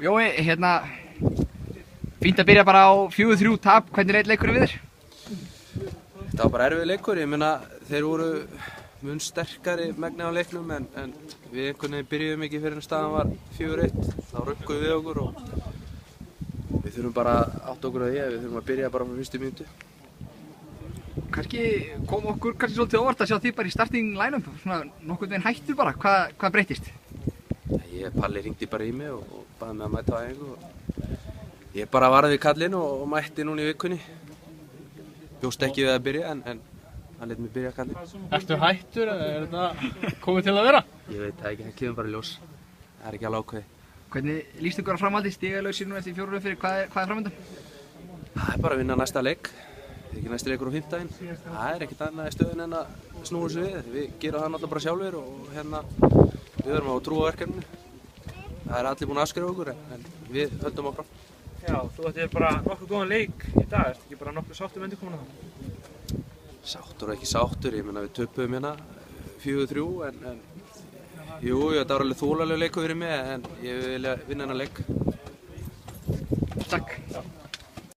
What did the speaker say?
Jói, fínt að byrja bara á 4-3 tap, hvernig leit leikurinn við þér? Þetta var bara erfið leikur, ég meina þeir voru mun sterkari megnið á leiknum en við einhvern veginn byrjuðum ekki fyrir en staðan var 4-1, þá rukkuðum við okkur og við þurfum bara að átta okkur á því að við þurfum að byrja bara frá fyrstu mínútu. Kannski kom okkur svolítið óvart að sjá þið bara í starting line-up, svona nokkurn veginn hættur bara, hvað breyttist? Palli hringdi bara í mig og baði mig að mæta á æfingu og ég bara varði við kallinn og mætti núna í vikunni. Bjóst ekki við að byrja en hann lét mig byrja kallinn. Ertu hættur eða er þetta komið til að vera? Ég veit það ekki, hann kemur bara í ljós. Það er ekki alveg ákveðið. Hvernig líst ykkur á framhaldið, stigalausir nú eftir 4 fyrir, hvað er framöndan? Það er bara að vinna næsta leik. Það er ekki næsti leikur á 5. Það er ekkert annað í stöðun en að snúa þessu við. Við gerum það náttúrulega bara sjálfur og við verðum að trúa á verkefninu. Það er allir búin að afskrifa okkur en við höldum áfram. Já, þú ættir bara nokkuð góðan leik í dag, ertu ekki bara nokkuð sáttur með undirkomuna þá? Sáttur og ekki sáttur, ég meina við töpuðum hérna 4-3 en jú, þetta var alveg þólalega leikur fyrir mig en ég vil vinna hennar leik. Takk.